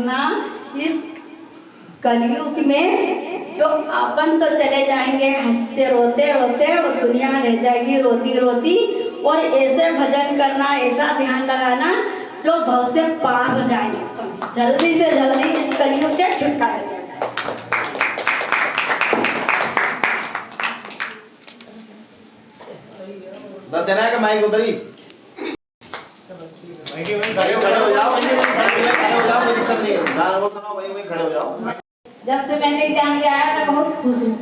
ना इस कलयुग में जो अपन तो चले जाएंगे हंसते रोते रोते और दुनिया रह जाएगी रोती रोती। और ऐसे भजन करना, ऐसा ध्यान लगाना जो भव से पार हो जाएंगे, तो जल्दी से जल्दी इस कलयुग से छुटकारा दिया जाए। देना है माइक उधर ही खड़े हो जाओ, कोई दिक्कत नहीं है, गाना बोल सुनाओ, वहीं खड़े हो जाओ। जब से मैंने एग्जाम दिया है मैं बहुत खुश हूँ,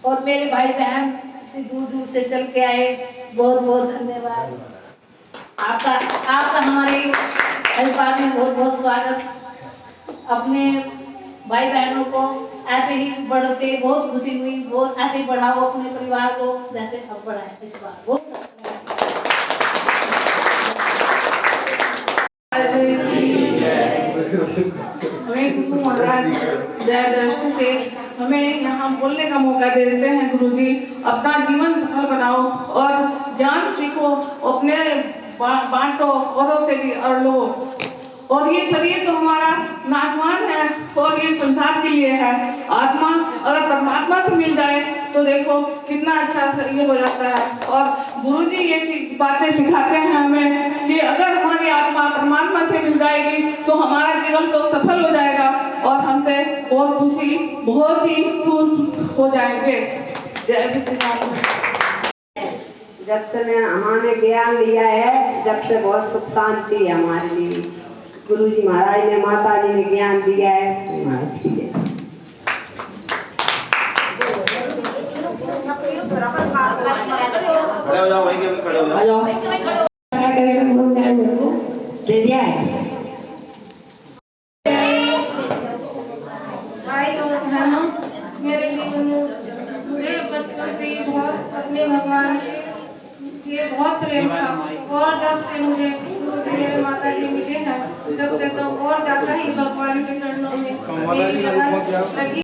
और मेरे भाई बहन दूर दूर से चल के आए, बहुत बहुत धन्यवाद आपका हमारे हरिद्वार में बहुत बहुत स्वागत। अपने भाई बहनों को ऐसे ही बढ़ते, बहुत खुशी हुई, बहुत ऐसे ही बढ़ाओ अपने परिवार को जैसे अब बढ़ाए इस बार। बहुत हमें गुरु महाराज जय दृष्टि से हमें यहाँ बोलने का मौका दे देते हैं। गुरुजी अपना जीवन सफल बनाओ और ज्ञान सीखो, अपने बांटो, औरों से भी और लो। और ये शरीर तो हमारा नाशवान है और ये संसार के लिए है। आत्मा अगर परमात्मा से मिल जाए तो देखो कितना अच्छा ये हो जाता है। और गुरुजी ये बातें सिखाते हैं हमें कि अगर हमारी आत्मा परमात्मा से मिल जाएगी तो हमारा जीवन तो सफल हो जाएगा और हमसे और खुशी बहुत ही खुश हो जाएंगे। जय श्री राम। जब से हमने ज्ञान लिया है, जब से बहुत सुख शांति है हमारे लिए। गुरुजी महाराज ने, माता जी ने ज्ञान दिया है। खड़े हो जाओ, वहीं खड़े हो जाओ। दे दिया है। मेरे जीवन में मुझे बचपन से ही बहुत अपने भगवान ये बहुत प्रेम था, और जब से मुझे मेरे माता जी मिले हैं जब से तो और ज्यादा ही भगवान के चरणों में मेरी लगी।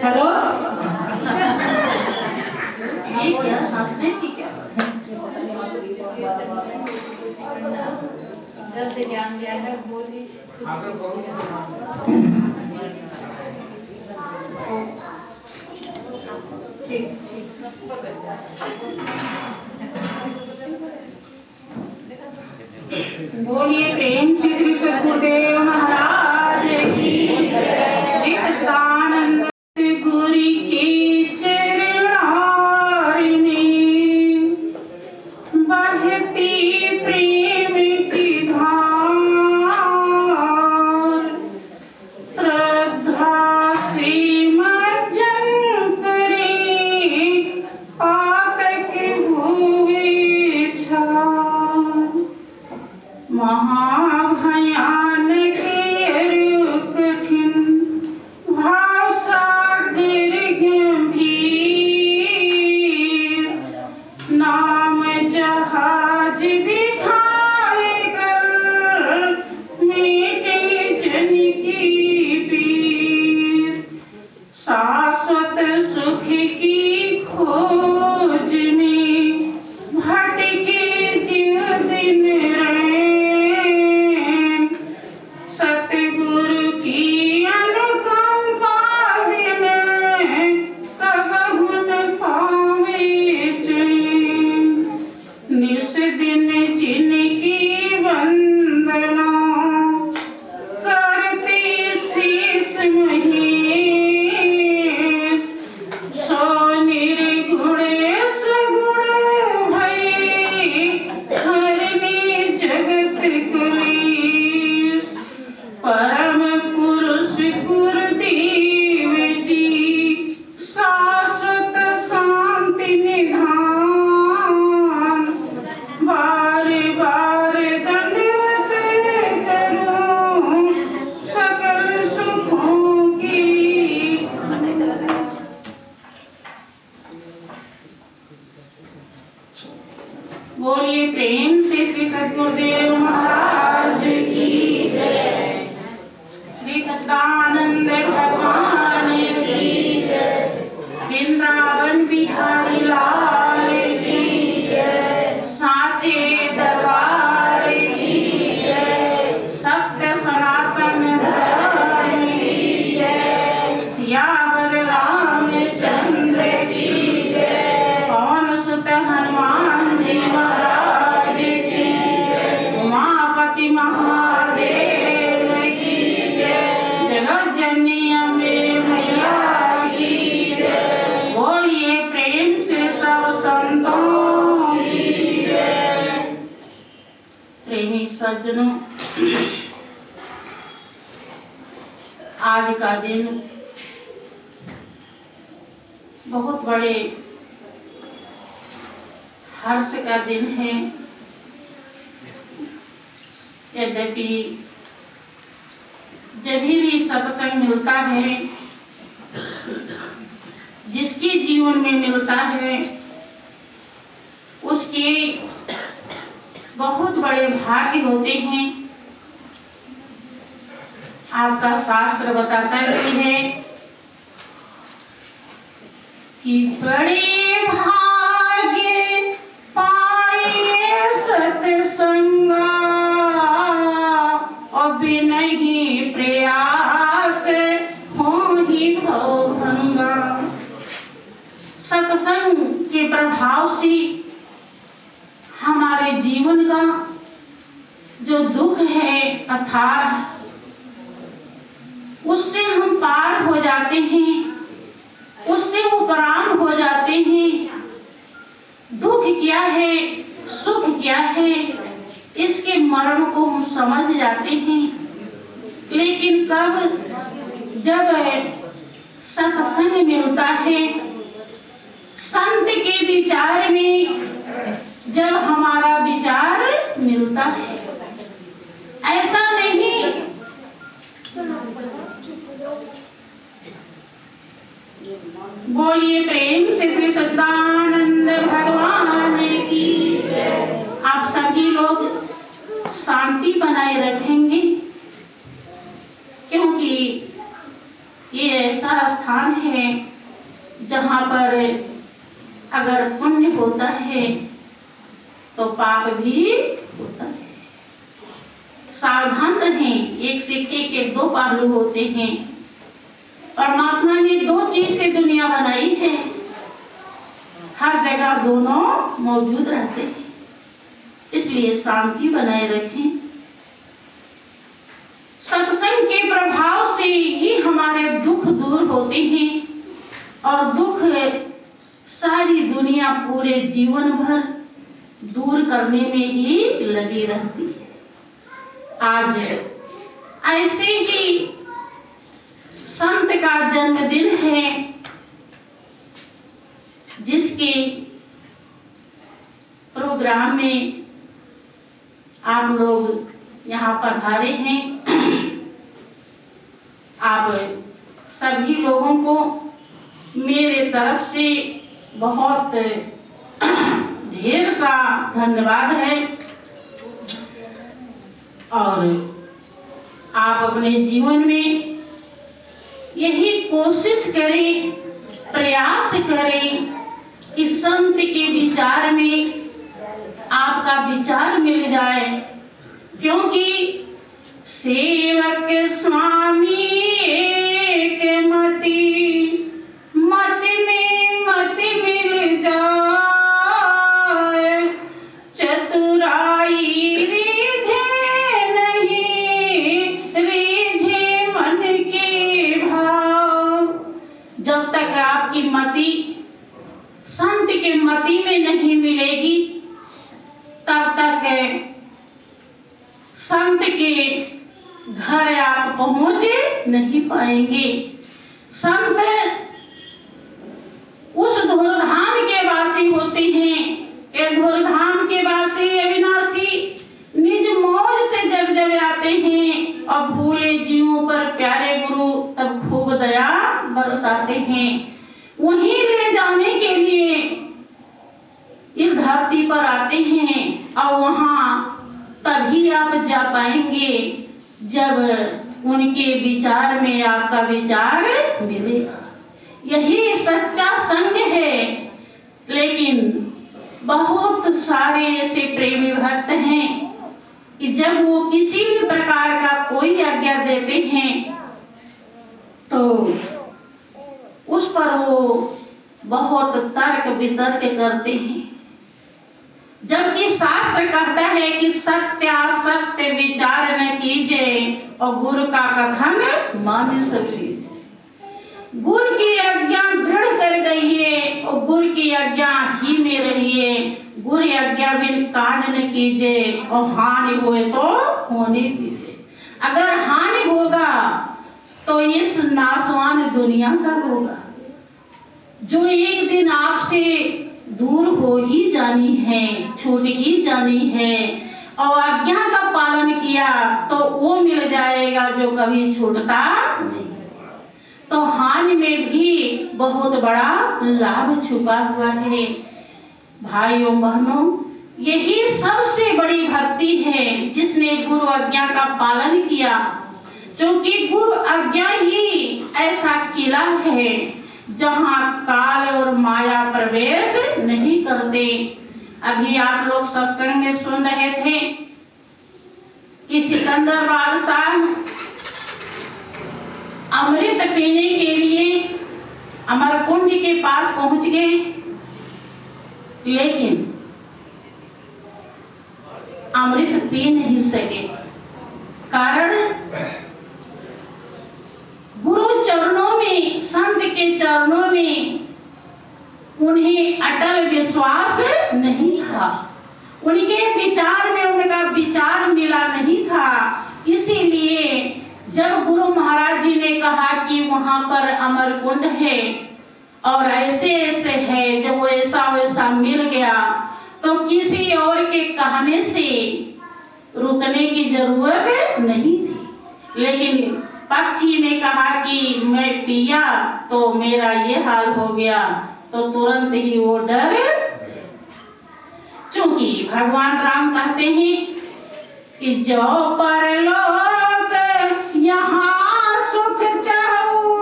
हेलो जब से ज्ञान दिया है बोली बोलिए प्रेम से श्री सद्गुरुदेव महाराज की आनंद गुरु की चरणारी में बहती प्रेम की धार, श्रद्धा से मज्जन करे पातक हुए छार। महाभय महादेव की जय, जगत जननी अम्बे मैया की जय, बोलिए प्रेम से सब संतों की जय। प्रेमी सज्जनों, आज का दिन बहुत बड़े हर्ष का दिन है। यद्यपि जब भी सत्संग मिलता है, जिसके जीवन में मिलता है, उसके बहुत बड़े भाग्य होते हैं। आपका शास्त्र बताता ही है कि बड़े भाग्य पाए सत्संगा और बिनहि प्रयास होहि भवभंगा। सत्संग के प्रभाव से हमारे जीवन का जो दुख है अथाह, उससे हम पार हो जाते हैं, उससे उपराम हो जाते हैं। दुख क्या है, सुख क्या है, इसके मर्म को हम समझ जाते हैं। लेकिन कब, जब सत्संग मिलता है, संत के विचार में जब हमारा विचार मिलता है, ऐसा नहीं बोलिए प्रेम से श्री सच्चिदानंद भगवान की जय। आप सभी लोग शांति बनाए रखेंगे, क्योंकि ये ऐसा स्थान है जहाँ पर अगर पुण्य होता है तो पाप भी होता है। सावधान रहें, एक सिक्के के दो पहलू होते हैं। परमात्मा ने दो चीज से दुनिया बनाई है, हर जगह दोनों मौजूद रहते हैं, इसलिए शांति बनाए रखें। सत्संग के प्रभाव से ही हमारे दुख दूर होते हैं, और दुख सारी दुनिया पूरे जीवन भर दूर करने में ही लगी रहती है। आज ऐसे ही संत का जन्मदिन है, जिसके प्रोग्राम में आप लोग यहाँ पधारे हैं। आप सभी लोगों को मेरे तरफ से बहुत ढेर सा धन्यवाद है। और आप अपने जीवन में यही कोशिश करें, प्रयास करें कि संत के विचार में आपका विचार मिल जाए, क्योंकि सेवक स्वामी एक मति, मत में मत मिल जाए, चतुराई रीझे नहीं, रीझे मन के भाव। जब तक आपकी मति संत के मति में नहीं मिलेगी, तब तक संत के घर आप पहुंच नहीं पाएंगे। संत उस धूर्धाम के वासी होते हैं, ये धूर्धाम के वासी अविनाशी निज मौज से जब जब आते हैं और भूले जीवों पर प्यारे गुरु तब खूब दया बरसाते हैं। वहीं ले जाने के लिए इस धरती पर आते हैं, और वहाँ तभी आप जा पाएंगे जब उनके विचार में आपका विचार मिलेगा। यही सच्चा संग है। लेकिन बहुत सारे ऐसे प्रेमी भक्त हैं कि जब वो किसी भी प्रकार का कोई आज्ञा देते हैं तो उस पर वो बहुत तर्क वितर्क करते हैं। जबकि शास्त्र कहता है कि सत्य विचार न कीजिए और गुरु का कथन मान सब लीजिए। गुरु की आज्ञा दृढ़ कर गई है और गुरु की आज्ञा ही में रहिए। गुरु आज्ञा बिन काज न कीजिए और हानि हुए तो होने दीजिए। अगर हानि होगा तो इस नासवान दुनिया का होगा, जो एक दिन आपसे दूर हो ही जानी है, छूट ही जानी है। और आज्ञा का पालन किया तो वो मिल जाएगा जो कभी छूटता नहीं। तो हानि में भी बहुत बड़ा लाभ छुपा हुआ है। भाइयों बहनों, यही सबसे बड़ी भक्ति है जिसने गुरु आज्ञा का पालन किया, क्योंकि गुरु आज्ञा ही ऐसा किला है जहाँ काल और माया प्रवेश नहीं करते। अभी आप लोग सत्संग में सुन रहे थे कि सिकंदर बादशाह अमृत पीने के लिए अमरकुंड के पास पहुंच गए, लेकिन अमृत पी नहीं सके। कारण गुरु चरणों में, संत के चरणों में उन्हें अटल विश्वास नहीं था। उनके विचार में उनका विचार मिला नहीं था। इसीलिए जब गुरु महाराज जी ने कहा कि वहां पर अमरकुंड है और ऐसे ऐसे है, जब वो ऐसा वैसा मिल गया तो किसी और के कहने से रुकने की जरूरत नहीं थी। लेकिन पक्षी ने कहा कि मैं पिया तो मेरा ये हाल हो गया, तो तुरंत ही वो डर, क्योंकि भगवान राम कहते हैं कि जो परलोक यहाँ सुख चाहूं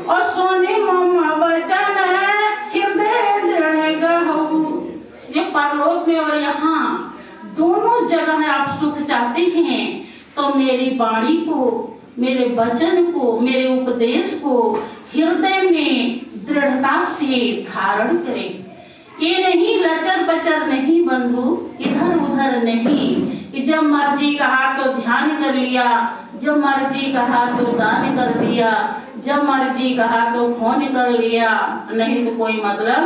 और सोने मम वचन हृदय दृढ़ गहूं। ये परलोक में और यहाँ दोनों जगह आप सुख चाहते हैं तो मेरी वाणी को, मेरे वचन को, मेरे उपदेश को हृदय में दृढ़ता से धारण करें। ये नहीं लचर पचर नहीं बंधु, इधर उधर नहीं कि जब मर्जी कहा तो ध्यान कर लिया, जब मर्जी कहा तो दान कर दिया, जब मर्जी कहा तो फोन कर लिया, नहीं तो कोई मतलब।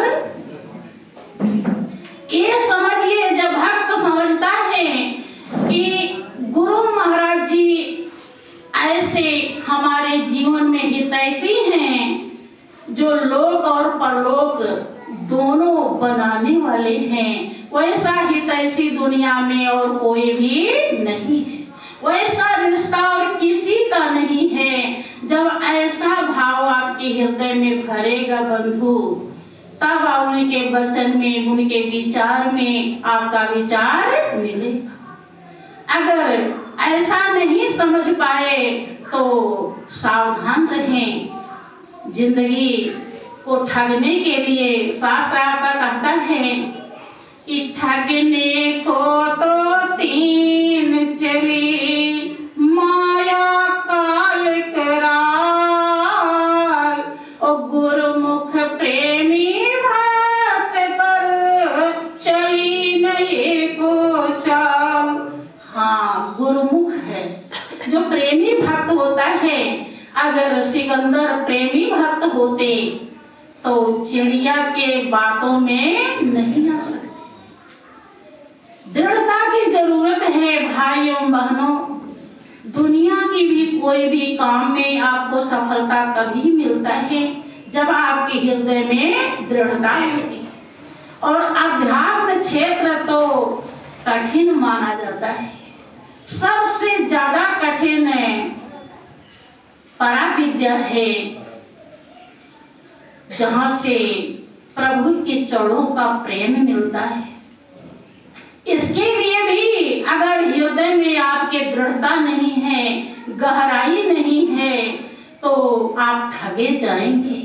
ये समझिए, जब भक्त समझता है कि गुरु महाराज जी ऐसे हमारे जीवन में हितैषी हैं, जो लोक और परलोक दोनों बनाने वाले हैं, वैसा हितैषी दुनिया में और कोई भी नहीं है। वैसा रिश्ता और किसी का नहीं है। जब ऐसा भाव आपके हृदय में भरेगा बंधु, तब उनके वचन में, उनके विचार में आपका विचार मिलेगा। अगर ऐसा नहीं समझ पाए तो सावधान रहें। जिंदगी को ठगने के लिए शास्त्र आपका कहता है कि ठगने को तो तीन चली, माया काल कराल और गुरुमुख प्रेमी भक्त पर चली नहीं को चाल। हाँ, गुरुमुख है जो प्रेमी भक्त होता है। अगर सिकंदर प्रेमी भक्त होते तो चिड़िया के बातों में नहीं आ सकते। दृढ़ता की जरूरत है भाइयों बहनों। दुनिया की भी कोई भी काम में आपको सफलता तभी मिलता है जब आपके हृदय में दृढ़ता होती है। और अध्यात्म क्षेत्र तो कठिन माना जाता है। सबसे ज्यादा कठिन पराविद्या है, जहां से प्रभु के चरणों का प्रेम मिलता है। इसके लिए भी अगर हृदय में आपके दृढ़ता नहीं है, गहराई नहीं है, तो आप ठगे जाएंगे।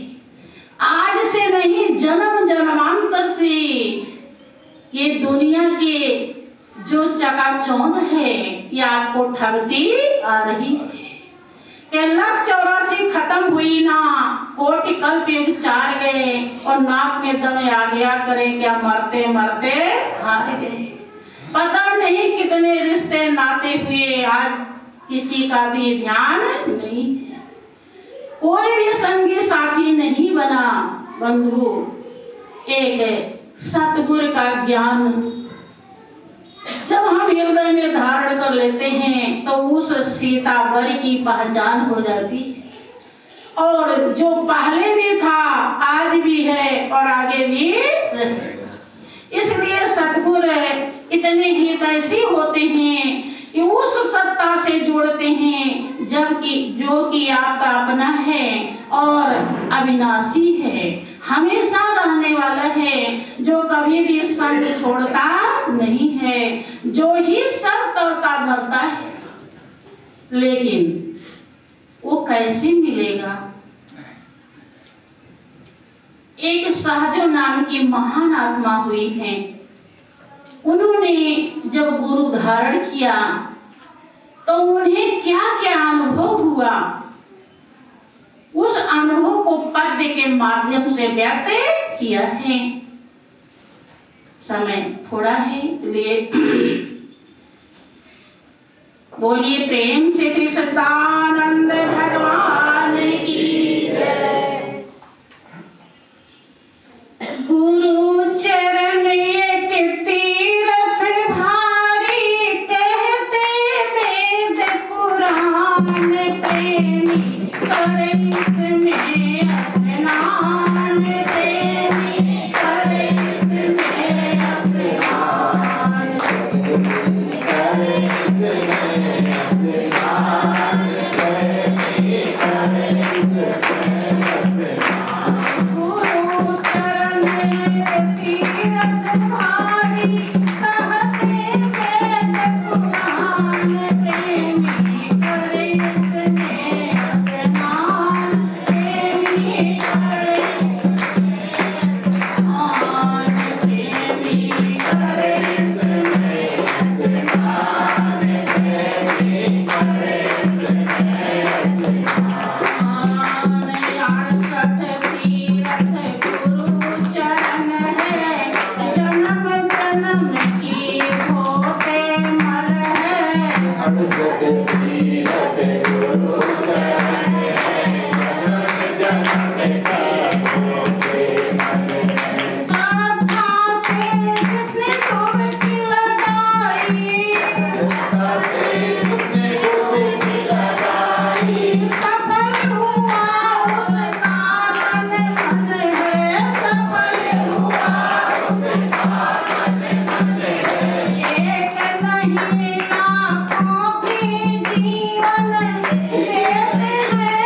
आज से नहीं, जन्म जन्मांतर से ये दुनिया के जो चकाचौंध है ये आपको ठगती आ रही है। कि लक्ष्य 84 खत्म हुई ना, कोटि कल्प युग 4 गए और नाक में दम आ गया, करें क्या मरते मरते हार गए। पता नहीं कितने रिश्ते नाते हुए, आज किसी का भी ध्यान नहीं है, कोई भी संगी साथी नहीं बना। बंधु, एक सतगुरु का ज्ञान जब हम हृदय में धारण कर लेते हैं तो उस सीतावर की पहचान हो जाती है, और जो पहले भी था आज भी है और आगे भी रहेगा। इसलिए सतगुरु इतने गीत ऐसे होते हैं कि उस सत्ता से जोड़ते हैं जबकि जो कि आपका अपना है और अविनाशी है, हमेशा रहने वाला है, जो कभी भी संग छोड़ता नहीं है, जो ही सब करता धरता है। लेकिन वो कैसे मिलेगा? एक सहजो नाम की महान आत्मा हुई है, उन्होंने जब गुरु धारण किया तो उन्हें क्या क्या अनुभव हुआ, उस अनुभव को पद्य के माध्यम से व्यक्त किया है। समय थोड़ा है इसलिए बोलिए प्रेम से श्री सच्चिदानंद भगवान की जय। गुरु चरण एक तीरथ भारी, कहते वेद पुराण प्रेमी, करे इसमें स्नान प्रेमी, करे इसमें स्नान, करे गुरु चरण तीरथ भारी, कहते वेद पुराण प्रेमी, करे इसमें स्नान प्रेमी, करे स्नान प्रेमी, करे जीवन देते हैं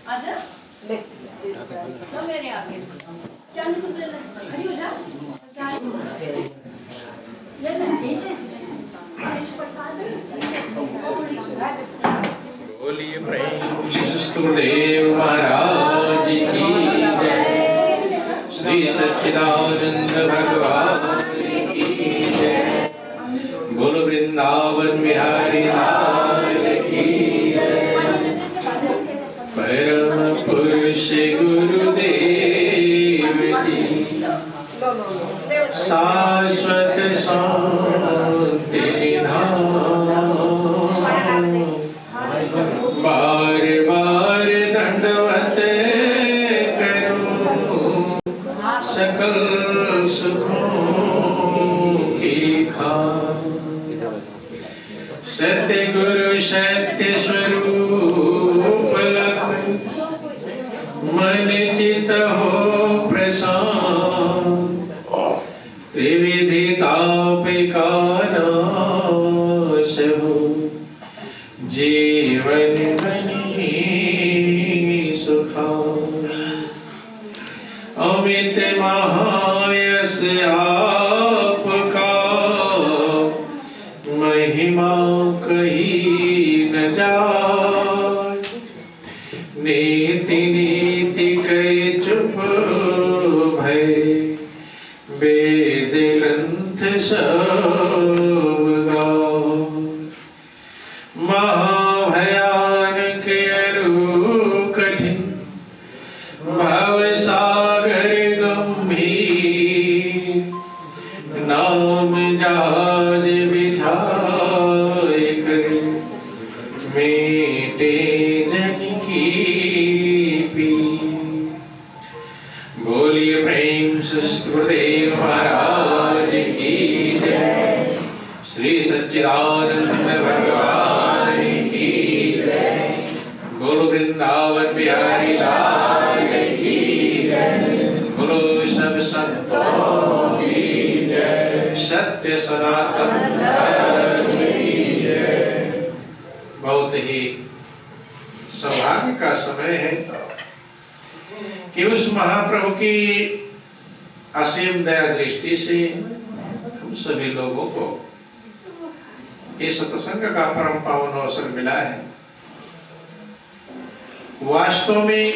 आजा तो मेरे आगे चांदी तुम ले ले खड़ी हो जा ले ले बोलिए प्रेम महाराज की जय, श्री सच्चिदानंद भगवान की जय, बोलो वृंदावन बिहारी लाल की जय। परम पुरुष गुरुदेव जी शाश्वत शांति निधान, बार बार दंडवत करूं सकल सुखों की खान। सत्य गुरु सत्य स्वरूप लखन, मन चित हो प्रशांत, त्रिविधि ताप का नाश हो, जीवन बनी सुखान। अमित महायश आपका, महिमा कही न जाए, नीति नीति कई चुप भय, वेद ग्रंथ सब गाए। महाभयानक अरु कठिन, भव सागर गंभीर, नाम जहाज बिठाए कर, मेटे जन की पीर। बोलिए प्रेम गुरुदेव महाराज की जय, श्री सच्चिदानंद भगवान की जय, बोलो वृंदावन बिहारी लाल की जय, बोलो सब संतों की जय, सत्य सनातन धर्म की जय। बहुत ही सौभाग्य का समय है कि उस महाप्रभु की असीम दया दृष्टि से हम सभी लोगों को ये सत्संग का परम पावन अवसर मिला है। वास्तव में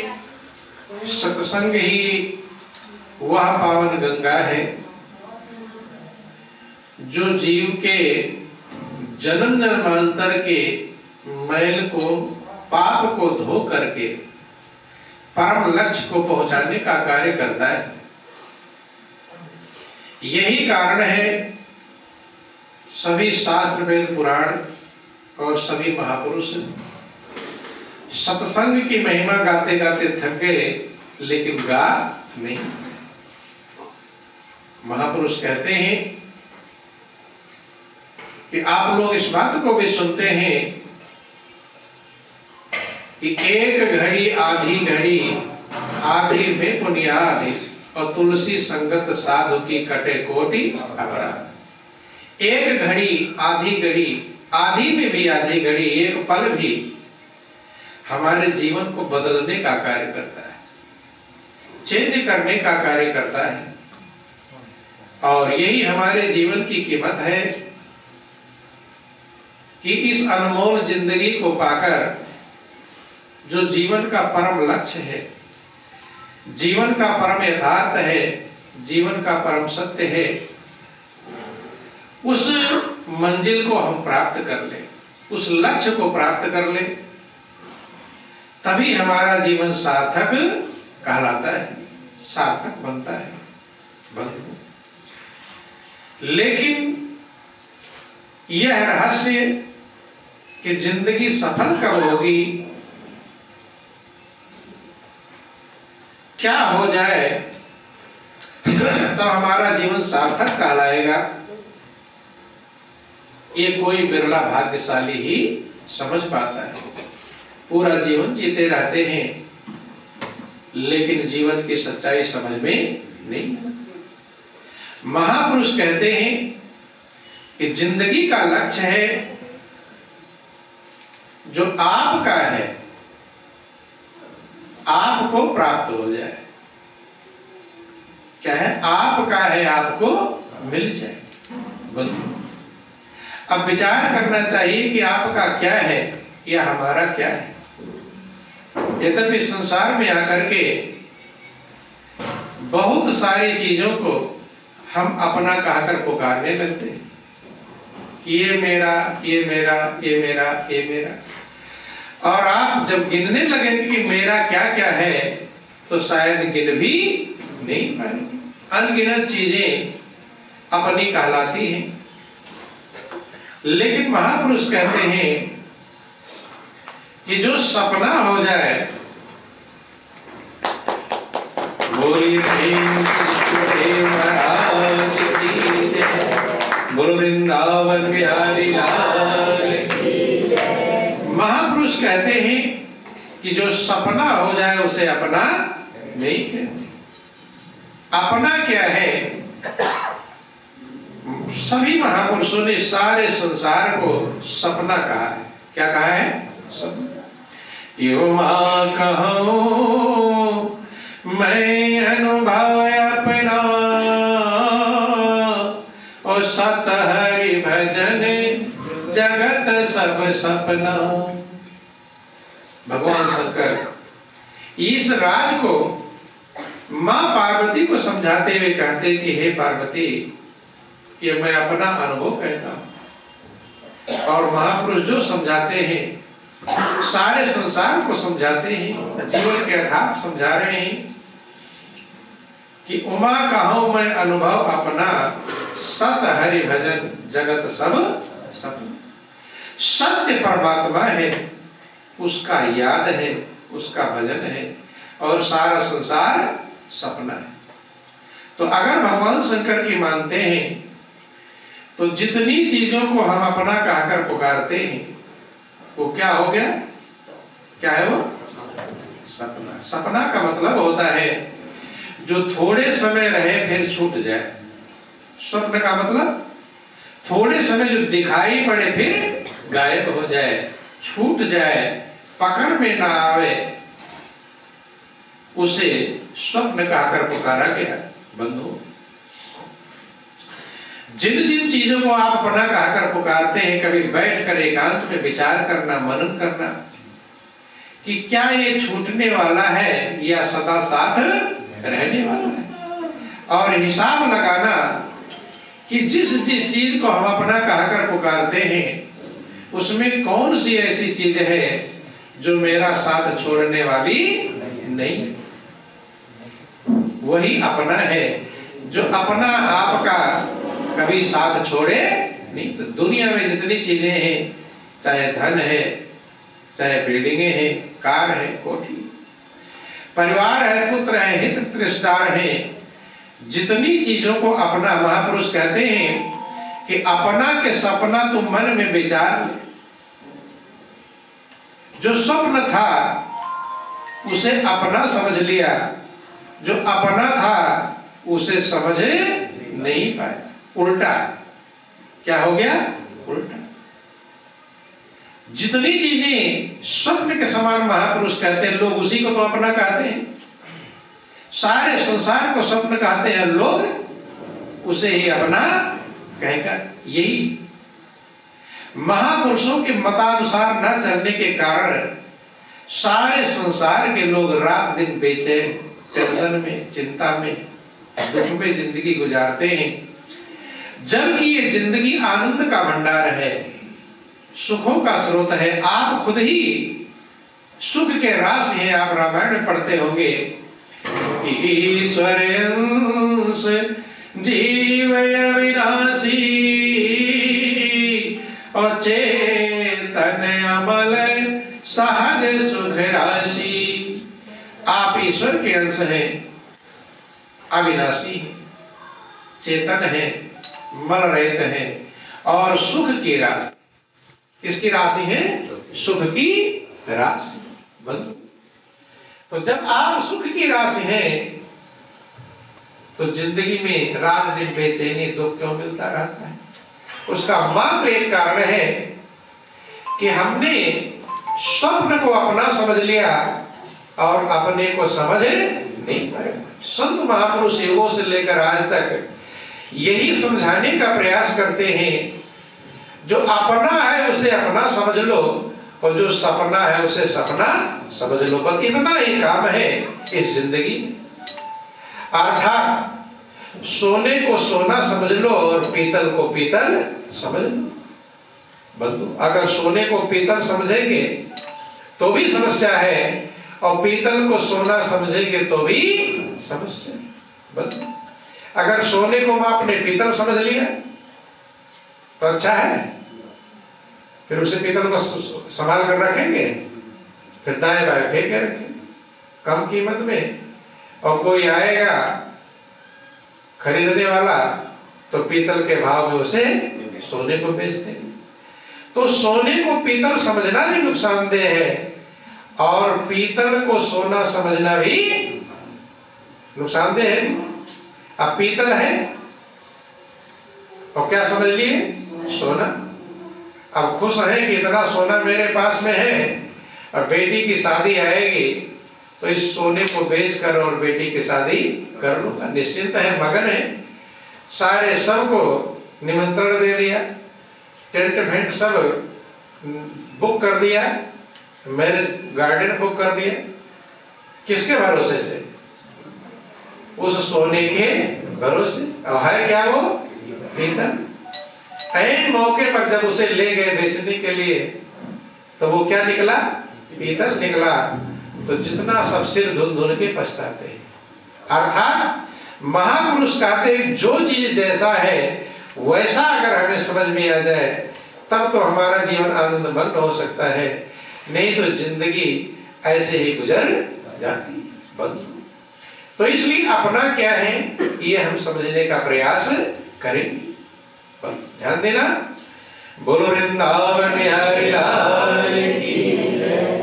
सत्संग ही वह पावन गंगा है जो जीव के जन्म जन्मांतर के मैल को, पाप को धो करके परम लक्ष्य को पहुंचाने का कार्य करता है। यही कारण है सभी शास्त्र वेद पुराण और सभी महापुरुष सत्संग की महिमा गाते गाते थक गए, लेकिन गा नहीं। महापुरुष कहते हैं कि आप लोग इस बात को भी सुनते हैं कि एक घड़ी आधी घड़ी आधी में पुनियाद, और तुलसी संगत साधु की कटे कोटि अपराध। एक घड़ी आधी घड़ी, आधी में भी आधी घड़ी, एक पल भी हमारे जीवन को बदलने का कार्य करता है, चेंज करने का कार्य करता है। और यही हमारे जीवन की कीमत है कि इस अनमोल जिंदगी को पाकर जो जीवन का परम लक्ष्य है, जीवन का परम यथार्थ है, जीवन का परम सत्य है, उस मंजिल को हम प्राप्त कर ले, उस लक्ष्य को प्राप्त कर ले, तभी हमारा जीवन सार्थक कहलाता है, सार्थक बनता है। लेकिन यह रहस्य कि जिंदगी सफल कब होगी, क्या हो जाए तो हमारा जीवन सार्थक कहलाएगा, ये कोई बिरला भाग्यशाली ही समझ पाता है। पूरा जीवन जीते रहते हैं, लेकिन जीवन की सच्चाई समझ में नहीं। महापुरुष कहते हैं कि जिंदगी का लक्ष्य है जो आपका है आपको प्राप्त हो जाए। क्या है? आपका है आपको मिल जाए। बंधु, अब विचार करना चाहिए कि आपका क्या है या हमारा क्या है। यद्यपि संसार में आकर के बहुत सारी चीजों को हम अपना कहकर पुकारने लगते हैं कि ये मेरा, ये मेरा, ये मेरा, ये मेरा। और आप जब गिनने लगेंगे कि मेरा क्या क्या है तो शायद गिन भी नहीं पाएंगे। अनगिनत चीजें अपनी कहलाती हैं। लेकिन महापुरुष कहते हैं कि जो सपना हो जाए, बोलिए महाराज की जय, बोलो वृंदावन बिहारी लाल की जय। महापुरुष कहते हैं कि जो सपना हो जाए उसे अपना नहीं कहते। अपना क्या है? सभी महापुरुषों ने सारे संसार को सपना कहा है। क्या कहा है? सपना। यो मां कहूं मैं अनुभव अपना, और सत हरि भजन जगत सब सपना। भगवान शंकर इस राज को मां पार्वती को समझाते हुए कहते कि हे पार्वती, ये मैं अपना अनुभव कहता हूं। और महापुरुष जो समझाते हैं सारे संसार को समझाते हैं, जीवन के यथार्थ समझा रहे हैं कि उमा कहूं मैं अनुभव अपना, सत हरि भजन जगत सब सपना। सत्य परमात्मा है, उसका याद है, उसका भजन है, और सारा संसार सपना है। तो अगर भगवान शंकर की मानते हैं तो जितनी चीजों को हम अपना कहकर पुकारते हैं वो क्या हो गया? क्या है वो? सपना। सपना का मतलब होता है जो थोड़े समय रहे फिर छूट जाए। स्वप्न का मतलब थोड़े समय जो दिखाई पड़े फिर गायब हो जाए, छूट जाए, पकड़ में ना आवे, उसे स्वप्न कहकर पुकारा गया। बंधु, जिन जिन चीजों को आप अपना कहकर पुकारते हैं, कभी बैठकर एकांत में विचार करना, मनन करना कि क्या ये छूटने वाला है या सदा साथ रहने वाला है, और हिसाब लगाना कि जिस जिस चीज को हम अपना कहकर पुकारते हैं उसमें कौन सी ऐसी चीज है जो मेरा साथ छोड़ने वाली नहीं। वही अपना है जो अपना आपका कभी साथ छोड़े नहीं। तो दुनिया में जितनी चीजें हैं, चाहे धन है, चाहे बिल्डिंगें हैं, कार है, कोठी, परिवार है, पुत्र है, हित रिश्तेदार है, जितनी चीजों को अपना, महापुरुष कहते हैं कि अपना के सपना तुम मन में विचार ले। जो स्वप्न था उसे अपना समझ लिया, जो अपना था उसे समझ नहीं पाया, उल्टा। क्या हो गया? उल्टा। जितनी चीजें स्वप्न के समान महापुरुष कहते हैं, लोग उसी को तो अपना कहते हैं। सारे संसार को स्वप्न कहते हैं, लोग उसे ही अपना कहकर। यही महापुरुषों के मतानुसार न चलने के कारण सारे संसार के लोग रात दिन बेचैन, टेंशन में, चिंता में, दुख में जिंदगी गुजारते हैं। जबकि ये जिंदगी आनंद का भंडार है, सुखों का स्रोत है। आप खुद ही सुख के रास हैं। आप रामायण में पढ़ते होंगे, ईश्वर अंश जीव अविनाशी और चेतन अमल सहज सुख राशि। आप ईश्वर के अंश हैं, अविनाशी हैं, चेतन हैं, मल रहित हैं, और सुख की राशि। किसकी राशि है? सुख की राशि। बंधु, तो जब आप सुख की राशि हैं तो जिंदगी में रात दिन बेचैनी, दुख क्यों मिलता रहता है? उसका मात्र एक कारण है कि हमने स्वप्न को अपना समझ लिया और अपने को समझ नहीं पाए। संत महापुरुष युगों से लेकर आज तक यही समझाने का प्रयास करते हैं, जो अपना है उसे अपना समझ लो और जो सपना है उसे सपना समझ लो। बस इतना ही काम है इस जिंदगी में। अर्थात सोने को सोना समझ लो और पीतल को पीतल समझ लो। बंधु, अगर सोने को पीतल समझेंगे तो भी समस्या है और पीतल को सोना समझेंगे तो भी समस्या। बंधु, अगर सोने को आपने पीतल समझ लिया तो अच्छा है, फिर उसे पीतल को संभाल कर रखेंगे, फिर दाएं बाएं फेंक के रखेंगे कम कीमत में, और कोई आएगा खरीदने वाला तो पीतल के भाव में उसे सोने को बेच देंगे। तो सोने को पीतल समझना भी नुकसानदेह है और पीतल को सोना समझना भी नुकसानदेह है। अब पीतल है और क्या समझ लिए? सोना। अब खुश है कि इतना सोना मेरे पास में है और बेटी की शादी आएगी तो इस सोने को बेच कर और बेटी की शादी कर लूंगा। निश्चिंत है, मगन है, सारे सबको निमंत्रण दे दिया, टेंट वेंट सब बुक कर दिया, मैरिज गार्डन बुक कर दिया। किसके भरोसे से? उस सोने के भरोसे। और है क्या वो? पीतल। ऐन मौके पर जब उसे ले गए बेचने के लिए तो वो क्या निकला? पीतल निकला। तो जितना सब सिर धुन धुन के पछताते हैं। अर्थात महापुरुष कहते हैं जो चीज जैसा है वैसा अगर हमें समझ में आ जाए तब तो हमारा जीवन आनंदमग्न हो सकता है, नहीं तो जिंदगी ऐसे ही गुजर जाती है। तो इसलिए अपना क्या है ये हम समझने का प्रयास करेंगे। ध्यान देना। बोलो वृंदावन बिहारी लाल की जय।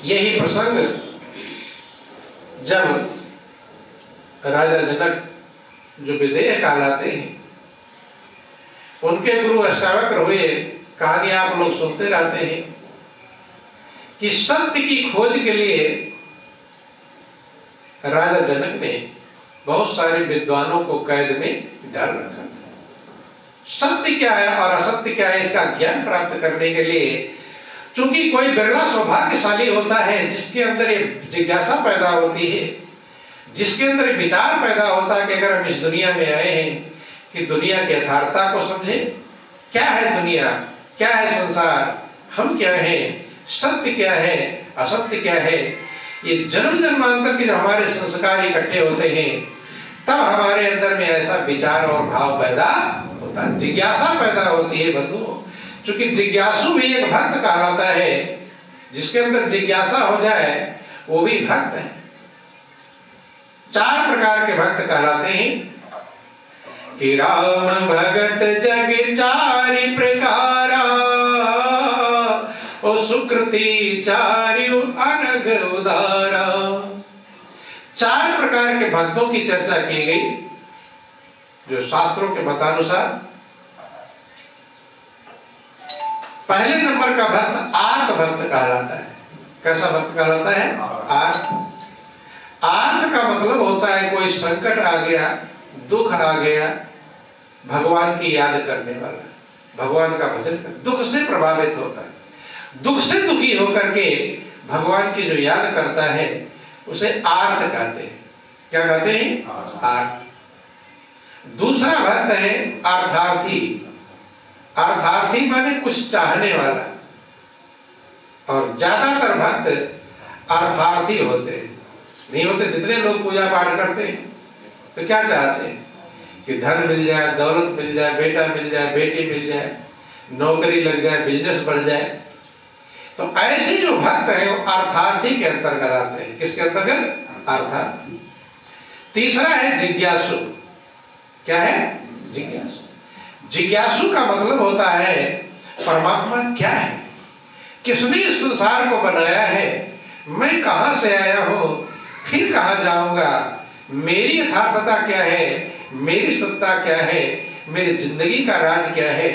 यही प्रसंग जब राजा जनक जो विदेह कहलाते हैं उनके गुरु अष्टावक्र हुए, कहानी आप लोग सुनते रहते हैं कि सत्य की खोज के लिए राजा जनक ने बहुत सारे विद्वानों को कैद में डाल रखा। सत्य क्या है और असत्य क्या है इसका ज्ञान प्राप्त करने के लिए, चूंकि कोई बिरला सौभाग्यशाली होता है जिसके अंदर ये जिज्ञासा पैदा होती है, जिसके अंदर विचार पैदा होता है कि अगर हम इस दुनिया में आए हैं कि दुनिया की यथार्थता को समझे, क्या है दुनिया, क्या है संसार, हम क्या हैं, सत्य क्या है, असत्य क्या है। ये जन्म जन्मांतर के जो हमारे संस्कार इकट्ठे होते हैं तब हमारे अंदर में ऐसा विचार और भाव पैदा होता है, जिज्ञासा पैदा होती है। बंधु, चूंकि जिज्ञासु भी एक भक्त कहलाता है, जिसके अंदर जिज्ञासा हो जाए वो भी भक्त है। 4 प्रकार के भक्त कहलाते हैं कि राम भगत जग 4 प्रकारा, ओ सुकृति 4 अनग उदारा। 4 प्रकार के भक्तों की चर्चा की गई जो शास्त्रों के मतानुसार। पहले नंबर का भक्त आर्त भक्त कहलाता है। कैसा भक्त कहलाता है? आर्त। आर्त का मतलब होता है कोई संकट आ गया, दुख आ गया, भगवान की याद करने वाला, भगवान का भजन कर, दुख से प्रभावित होता है, दुख से दुखी होकर के भगवान की जो याद करता है उसे आर्त कहते हैं। क्या कहते हैं? आर्त। दूसरा भक्त है अर्थार्थी। अर्थार्थी माने कुछ चाहने वाला, और ज्यादातर भक्त अर्थार्थी होते हैं। नहीं होते, जितने लोग पूजा पाठ करते हैं तो क्या चाहते हैं कि धन मिल जाए, दौलत मिल जाए, बेटा मिल जाए, बेटी मिल जाए, नौकरी लग जाए, बिजनेस बढ़ जाए। तो ऐसे जो भक्त हैं वो अर्थार्थी के अंतर्गत आते हैं। किसके अंतर्गत? अर्थार्थी। तीसरा है जिज्ञासु। क्या है? जिज्ञासु। जिज्ञासु का मतलब होता है परमात्मा क्या है, किसने इस संसार को बनाया है, मैं कहां से आया हूं, फिर कहां जाऊंगा, मेरी यथार्थता क्या है, मेरी सत्ता क्या है, मेरी जिंदगी का राज क्या है,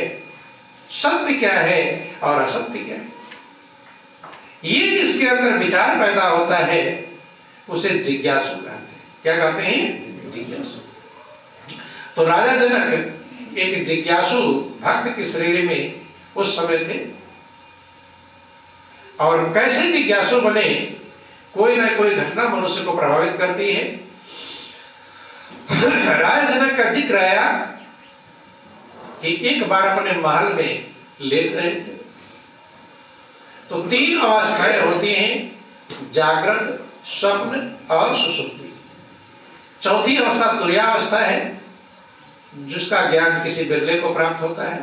सत्य क्या है और असत्य क्या है। ये जिसके अंदर विचार पैदा होता है उसे जिज्ञासु कहते हैं। क्या कहते हैं? जिज्ञासु। तो राजा जनक एक जिज्ञासु भक्त की श्रेणी में उस समय थे। और कैसे जिज्ञासु बने, कोई ना कोई घटना मनुष्य को प्रभावित करती है। राजा जनक का जिक्र आया कि एक बार अपने महल में लेट रहे थे तो 3 अवस्थाएं होती हैं, जागृत, स्वप्न और सुषुप्ति। चौथी अवस्था तुर्यावस्था है जिसका ज्ञान किसी बिरले को प्राप्त होता है।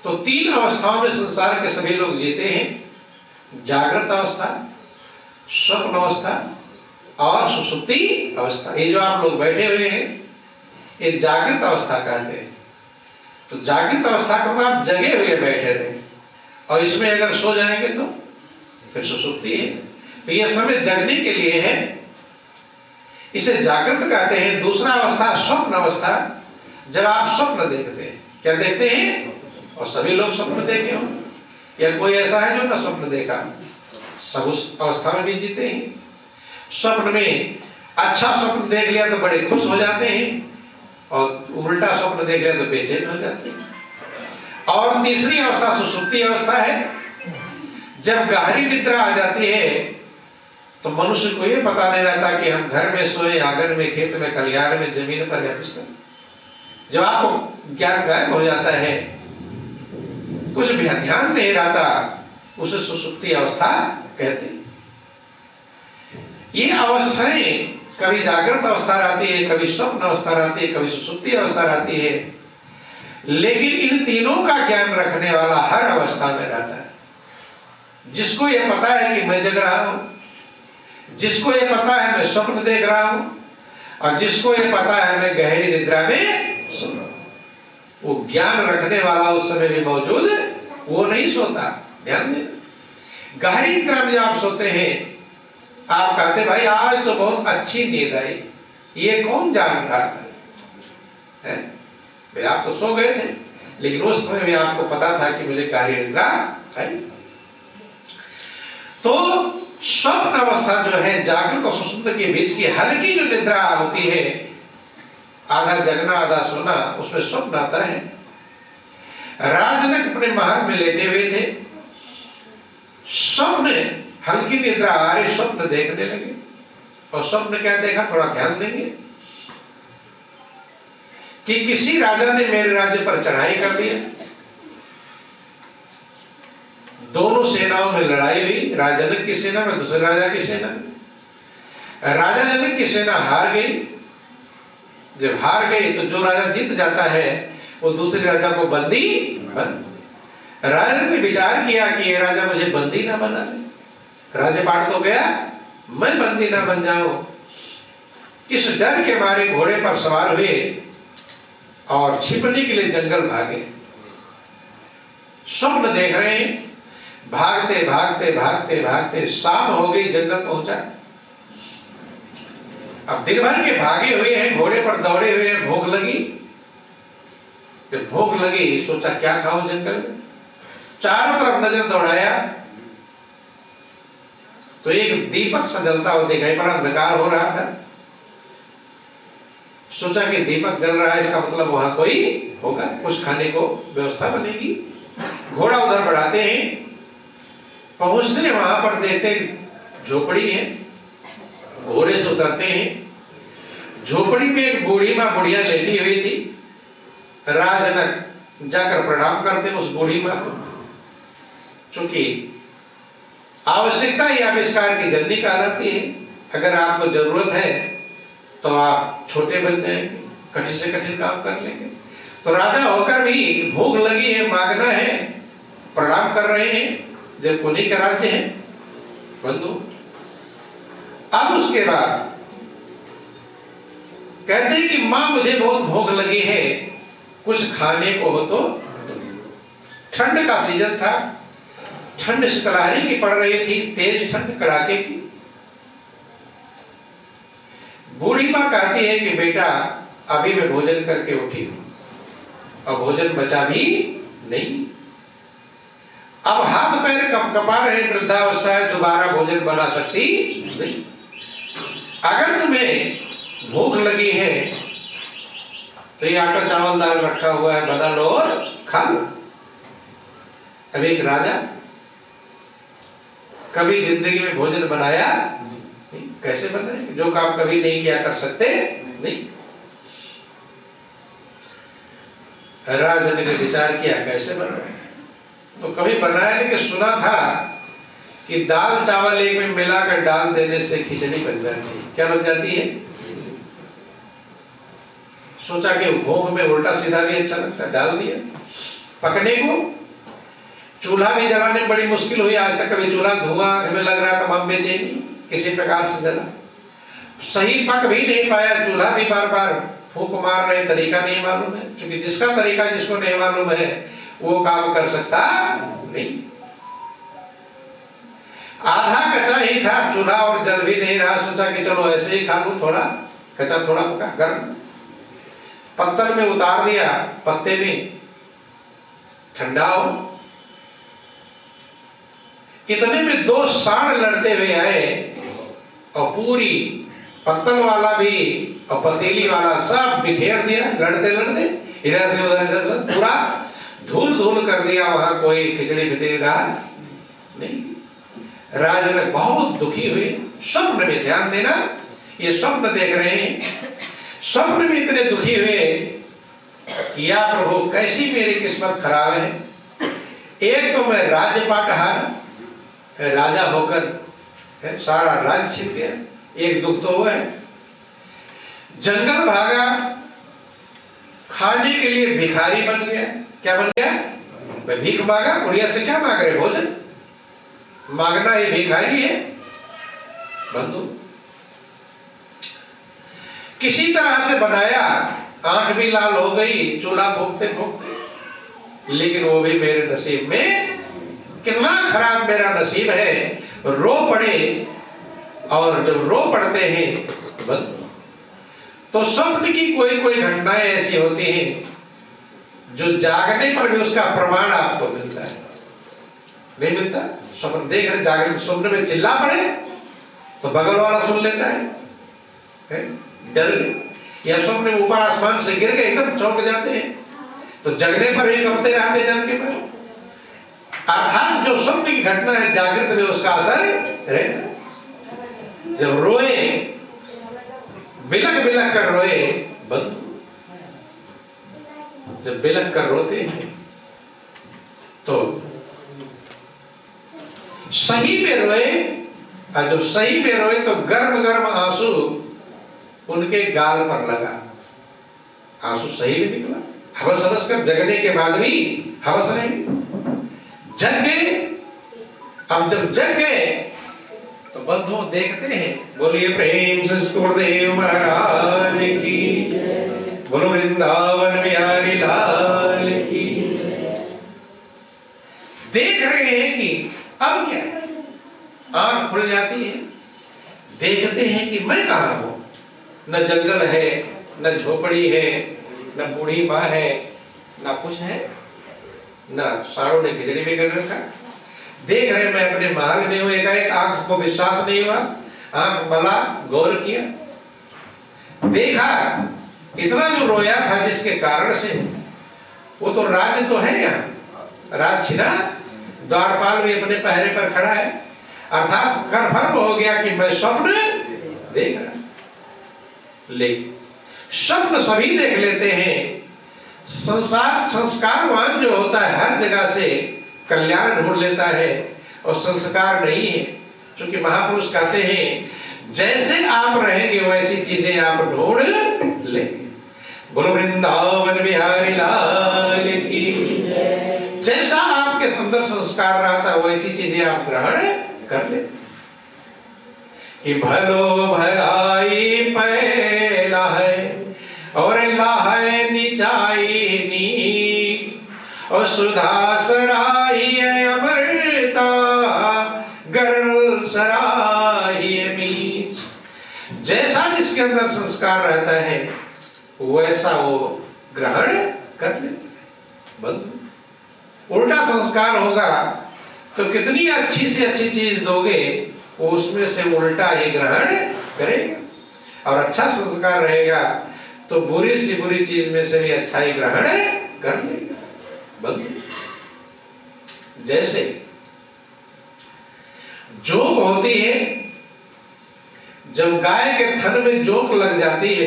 तो 3 अवस्थाओं में संसार के सभी लोग जीते हैं, जागृत अवस्था, स्वप्न अवस्था और सुषुप्ति अवस्था। ये जो आप लोग बैठे हुए हैं ये जागृत अवस्था कहते हैं। तो जागृत अवस्था का मतलब आप जगे हुए बैठे रहे और इसमें अगर सो जाएंगे तो फिर सुषुप्ति है। तो ये समय जगने के लिए है, इसे जागृत कहते हैं। दूसरा अवस्था स्वप्न अवस्था, जब आप स्वप्न देखते हैं। क्या देखते हैं? और सभी लोग स्वप्न देखे हो या कोई ऐसा है जो ना स्वप्न देखा? सब उस अवस्था में भी जीते हैं। स्वप्न में अच्छा स्वप्न देख लिया तो बड़े खुश हो जाते हैं और उल्टा स्वप्न देख लिया तो बेचैन हो जाते हैं। और तीसरी अवस्था सुषुप्ति अवस्था है। जब गहरी निद्रा आ जाती है तो मनुष्य को ये पता नहीं रहता कि हम घर में सोए, आंगन में, खेत में, कलियार में, जमीन पर या किस तरह। जब आपको ज्ञान गायब हो जाता है, कुछ भी ध्यान नहीं रहता, उसे सुषुप्ति अवस्था कहते हैं। ये अवस्थाएं कभी जागृत अवस्था रहती है, कभी स्वप्न अवस्था रहती है, कभी सुषुप्ति अवस्था रहती है। लेकिन इन तीनों का ज्ञान रखने वाला हर अवस्था में रहता है। जिसको ये पता है कि मैं जग रहा हूं, जिसको ये पता है मैं स्वप्न देख रहा हूं, और जिसको ये पता है मैं गहरी निद्रा में सो रहा हूं, वो ज्ञान रखने वाला उस समय भी मौजूद है, वो नहीं सोता। ध्यान दें, गहरी निद्रा में जब आप सोते हैं, आप कहते भाई आज तो बहुत अच्छी नींद आई, ये कौन जान रहा था? भाई आप तो सो गए थे, लेकिन उस समय भी आपको पता था कि मुझे गहरी निद्रा आई। तो स्वप्न अवस्था जो है, जागृत और सुषुप्त के बीच की हल्की जो निद्रा होती है, आधा जगना आधा सोना, उसमें स्वप्न आता है। राजनक अपने महल में लेटे हुए थे, स्वप्न हल्की निद्रा आ रही, स्वप्न देखने लगे। और स्वप्न क्या देखा, थोड़ा ध्यान देंगे कि किसी राजा ने मेरे राज्य पर चढ़ाई कर दी। दोनों सेनाओं में लड़ाई हुई, राजा जनक की सेना में दूसरे राजा की सेना में। राजा जनक की सेना हार गई। जब हार गई तो जो राजा जीत जाता है वो दूसरे राजा को बंदी बन। राजा ने विचार किया कि ये राजा मुझे बंदी ना बना ले, राज्यपाट तो गया, मैं बंदी ना बन जाऊं। इस डर के मारे घोड़े पर सवार हुए और छिपने के लिए जंगल भागे। स्वप्न देख रहे हैं, भागते भागते भागते भागते शाम हो गई, जंगल पहुंचा। अब दिन भर के भागे हुए हैं, घोड़े पर दौड़े हुए हैं, भूख लगी। जब भूख लगी सोचा क्या खाऊं जंगल में। चारों तरफ नजर दौड़ाया तो एक दीपक सा जलता हुआ दिखाई पड़ा, अंधकार हो रहा था। सोचा कि दीपक जल रहा है, इसका मतलब वहां कोई होगा, कुछ खाने को व्यवस्था बनेगी। घोड़ा उधर बढ़ाते हैं, पहुंचते वहां पर देखते झोपड़ी है, घोड़े से उतरते हैं। झोपड़ी में एक बूढ़ी माँ बुढ़िया लेटी हुई थी। राजनक जाकर प्रणाम करते उस बूढ़ी माँ को, चूंकि आवश्यकता ही आविष्कार की जननी कहलाती है। अगर आपको जरूरत है तो आप छोटे बन जाएंगे, कठिन से कठिन काम कर लेंगे। तो राजा होकर भी भूख लगी है, मांगना है, प्रणाम कर रहे हैं, जब पुण्य का राज्य है बंधु। अब उसके बाद कहते हैं कि मां मुझे बहुत भूख लगी है, कुछ खाने को हो तो। ठंड का सीजन था, ठंड शीतलहरी की पड़ रही थी, तेज ठंड कड़ाके की। बूढ़ी मां कहती है कि बेटा अभी मैं भोजन करके उठी हूं, और भोजन बचा भी नहीं। अब हाथ पैर कपा रहे, वृद्धावस्था है, दोबारा भोजन बना सकती नहीं। अगर तुम्हें भूख लगी है तो ये आटा चावल दाल रखा हुआ है, बना लो और खा लो। अब एक राजा कभी जिंदगी में भोजन बनाया नहीं, कैसे बनाए? जो काम कभी नहीं किया कर सकते नहीं। राजा ने विचार किया कैसे बनाए, तो कभी बनाया नहीं कि सुना था कि दाल चावल एक में मिलाकर डाल देने से खिचड़ी बन जाती है। क्या बन जाती है? सोचा कि भोग में उल्टा सीधा भी अच्छा लगता है, डाल दिया। पकने को चूल्हा भी जलाने में बड़ी मुश्किल हुई, आज तक कभी चूल्हा धुआं हमें लग रहा था, हम बेचैनी किसी प्रकार से जला, सही पक भी नहीं पाया, चूल्हा भी बार बार फूंक मार रहे, तरीका नहीं मालूम है। क्योंकि जिसका तरीका जिसको नहीं मालूम है वो काम कर सकता नहीं। आधा कच्चा ही था चूल्हा और जल भी नहीं रहा, सोचा कि चलो ऐसे ही खा लूं, थोड़ा कच्चा थोड़ा पका, गर्म पत्थर में उतार दिया, पत्ते में ठंडा हो। इतने में दो सांड लड़ते हुए आए और पूरी पत्तल वाला भी और पतीली वाला सब बिखेर दिया, लड़ते लड़ते इधर से उधर, इधर से पूरा धूल धूल कर दिया। वहां कोई खिचड़ी बिचड़ी रहा नहीं। राजा ने बहुत दुखी हुए। स्वप्न में ध्यान देना, ये स्वप्न देख रहे हैं, स्वप्न में इतने दुखी हुए कि या प्रभु कैसी मेरी किस्मत खराब है। एक तो मैं राज्यपाटहार राजा होकर सारा राज्य छिप गया, एक दुख तो हुआ है। जंगल भागा, खाने के लिए भिखारी बन गया। क्या बन गया? मैं भीख मांगा। बुढ़िया से क्या मांग रहे? भोजन मांगना ये भिखारी है। बंधु किसी तरह से बनाया, आंख भी लाल हो गई चूल्हा फूंकते फूंकते, लेकिन वो भी मेरे नसीब में, कितना खराब मेरा नसीब है। रो पड़े, और जब रो पड़ते हैं बंधु तो स्वप्न की कोई कोई घटनाएं ऐसी होती हैं जो जागने पर भी उसका प्रमाण आपको मिलता है। नहीं मिलता? स्वप्न देख रहे, जागने स्वप्न में चिल्ला पड़े तो बगल वाला सुन लेता है, डर गए, या स्वप्न में ऊपर आसमान से गिर गए एकदम चौंक जाते हैं, तो जगने पर भी कमते रहते डर के पर। अर्थात जो स्वप्न की घटना है जागृत में उसका असर रहता। जब रोए, बिलक बिलक कर रोए बंधु, जब बिलक कर रोते हैं तो सही में रोए, और जब सही में रोए तो गर्म गर्म आंसू उनके गाल पर लगा। आंसू सही में निकला, हवस हवस कर जगने के बाद भी हवस नहीं, जग गए। अब जब जग गए तो बंधुओं देखते हैं, बोलिए प्रेम से गुरुदेव महाराज की, बोलो वृंदावन बिहारी लाल की। देख रहे हैं कि अब क्या है, आंख खुल जाती है, देखते हैं कि मैं कहां हूं। न जंगल है, न झोपड़ी है, न बूढ़ी माँ है, न कुछ है, न सारों ने खिचड़ी में कर रखा। देख रहे मैं अपने महल में हूं। एकाएक आंख को विश्वास नहीं हुआ, आंख मला, गौर किया, देखा इतना जो रोया था जिसके कारण से, वो तो राज्य तो है यहाँ, राज छिना, द्वारपाल भी अपने पहरे पर खड़ा है, अर्थात कन्फर्म हो गया कि मैं स्वप्न देख रहा। लेकिन स्वप्न सभी देख लेते हैं, संस्कारवान जो होता है हर जगह से कल्याण ढूंढ लेता है, और संस्कार नहीं है। क्योंकि महापुरुष कहते हैं जैसे आप रहेंगे वैसी चीजें आप ढूंढ लेंगे। बोलो वृंदावन बिहारी लाल की। जैसा आपके अंदर संस्कार रहा था वैसी चीजें आप ग्रहण कर ले। कि भलो भलाई पहला है और लाहे निचाई नी, और सुधा सराही अमृता गरल सराही मीच। जैसा जिसके अंदर संस्कार रहता है वैसा वो ग्रहण कर लेता है। बंद। उल्टा संस्कार होगा तो कितनी अच्छी से अच्छी चीज दोगे वो उसमें से उल्टा ही ग्रहण करेगा, और अच्छा संस्कार रहेगा तो बुरी सी बुरी चीज में से भी अच्छा ही ग्रहण कर लेगा। बंद। जैसे जोक होती है, जब गाय के थन में जोक लग जाती है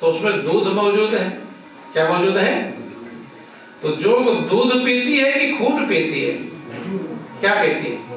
तो उसमें दूध मौजूद है। क्या मौजूद है? तो जोक दूध पीती है कि खून पीती है? क्या पीती है?